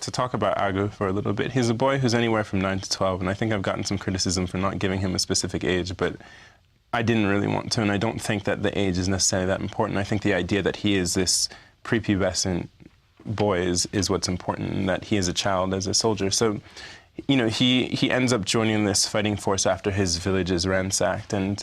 to talk about Agu for a little bit. He's a boy who's anywhere from 9 to 12, and I think I've gotten some criticism for not giving him a specific age, but I didn't really want to, and I don't think that the age is necessarily that important. I think the idea that he is this prepubescent boy is what's important, and that he is a child as a soldier. So, you know, he ends up joining this fighting force after his village is ransacked, and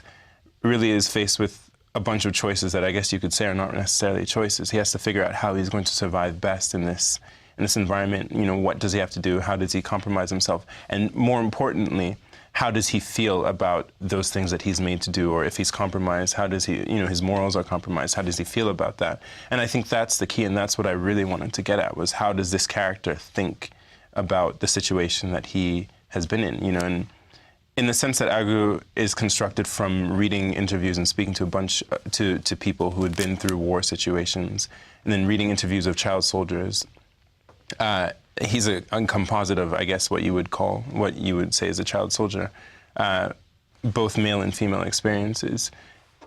really is faced with a bunch of choices that I guess you could say are not necessarily choices. He has to figure out how he's going to survive best in this environment. You know, what does he have to do? How does he compromise himself? And more importantly, how does he feel about those things that he's made to do? Or if he's compromised, how does he, you know, his morals are compromised, how does he feel about that? And I think that's the key, and that's what I really wanted to get at, was how does this character think about the situation that he has been in, you know? And in the sense that Agu is constructed from reading interviews and speaking to a bunch, to people who had been through war situations, and then reading interviews of child soldiers, he's a composite of, I guess, what you would say is a child soldier, both male and female experiences.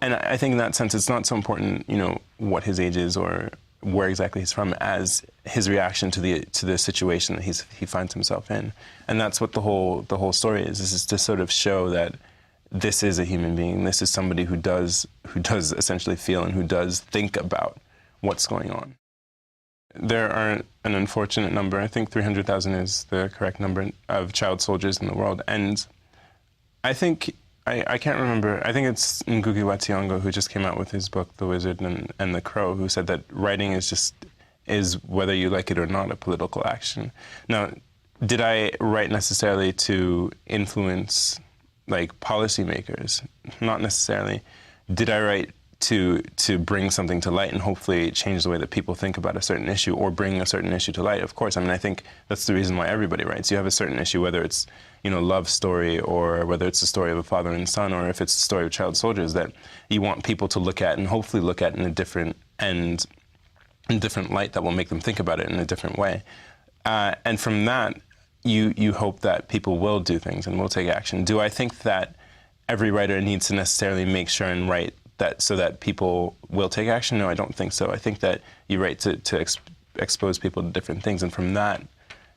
And I think in that sense, it's not so important, you know, what his age is or where exactly he's from, as his reaction to the situation that he finds himself in. And that's what the whole story is. This is to sort of show that this is a human being. This is somebody who does essentially feel and who does think about what's going on. There are an unfortunate number, I think 300,000 is the correct number, of child soldiers in the world. And I think, I can't remember, I think it's Ngugi wa Thiong'o who just came out with his book, The Wizard and the Crow, who said that writing is whether you like it or not, a political action. Now, did I write necessarily to influence, like, policymakers? Not necessarily. Did I write to bring something to light and hopefully change the way that people think about a certain issue or bring a certain issue to light? Of course. I mean, I think that's the reason why everybody writes. You have a certain issue, whether it's, you know, love story, or whether it's the story of a father and son, or if it's the story of child soldiers, that you want people to look at and hopefully look at in a different light that will make them think about it in a different way. And from that, you hope that people will do things and will take action. Do I think that every writer needs to necessarily make sure and write that so that people will take action? No, I don't think so. I think that you write to expose people to different things, and from that,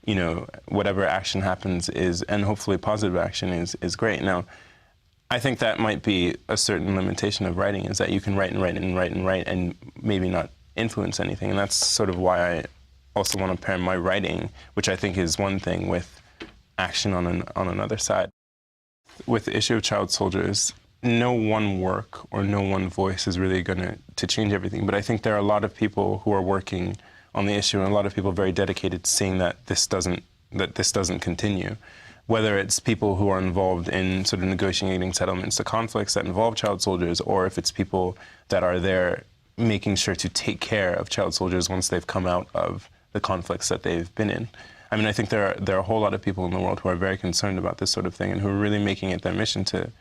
you know, whatever action happens and hopefully positive action is great. Now, I think that might be a certain limitation of writing, is that you can write and write and write and write and maybe not influence anything, and that's sort of why I also want to pair my writing, which I think is one thing, with action on another side. With the issue of child soldiers, no one work or no one voice is really going to change everything. But I think there are a lot of people who are working on the issue, and a lot of people very dedicated to seeing that this doesn't continue. Whether it's people who are involved in sort of negotiating settlements to conflicts that involve child soldiers, or if it's people that are there making sure to take care of child soldiers once they've come out of the conflicts that they've been in. I mean, I think there are a whole lot of people in the world who are very concerned about this sort of thing and who are really making it their mission to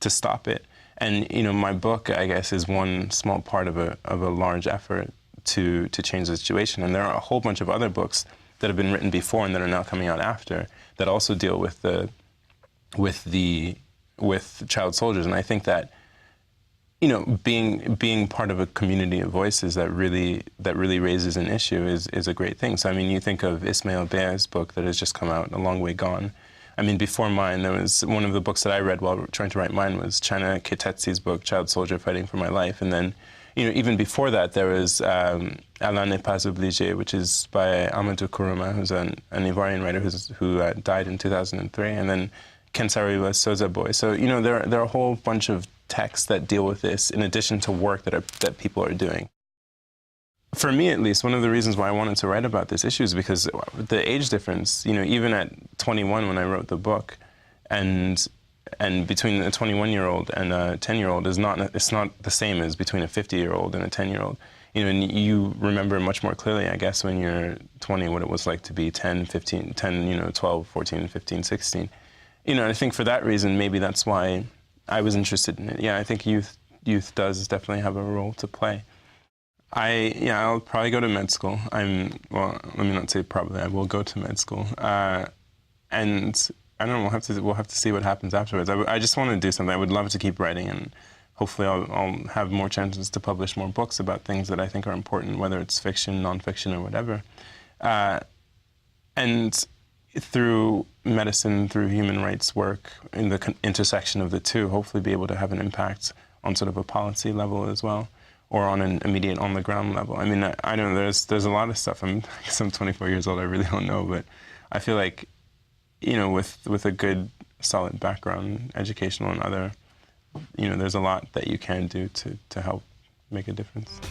stop it. And, you know, my book, I guess, is one small part of a large effort to change the situation. And there are a whole bunch of other books that have been written before and that are now coming out after that also deal with child soldiers. And I think that, you know, being part of a community of voices that really raises an issue is a great thing. So, I mean, you think of Ismail Bear's book that has just come out, A Long Way Gone. I mean, before mine, there was one of the books that I read while trying to write mine was China Ketetsi's book, Child Soldier Fighting for My Life. And then, you know, even before that, there was Allah n'est pas obligé, which is by Amadou Kourouma, who's an Ivorian writer who died in 2003. And then Kensariwa Soza Boy. So, you know, there are a whole bunch of texts that deal with this, in addition to work that people are doing. For me, at least, one of the reasons why I wanted to write about this issue is because the age difference, you know, even at 21 when I wrote the book, and between a 21-year-old and a 10-year-old it's not the same as between a 50-year-old and a 10-year-old. You know, and you remember much more clearly, I guess, when you're 20, what it was like to be 10, 15, 10, you know, 12, 14, 15, 16. You know, I think for that reason, maybe that's why I was interested in it. Yeah, I think youth does definitely have a role to play. I'll probably go to med school. Well, let me not say probably, I will go to med school. And I don't know, we'll have to see what happens afterwards. I just want to do something. I would love to keep writing, and hopefully I'll have more chances to publish more books about things that I think are important, whether it's fiction, nonfiction, or whatever. And And through medicine, through human rights work, in the intersection of the two, hopefully be able to have an impact on sort of a policy level as well, or on an immediate on-the-ground level. I mean, I don't know, there's a lot of stuff. I guess I'm 24 years old, I really don't know, but I feel like, you know, with a good, solid background, educational and other, you know, there's a lot that you can do to help make a difference.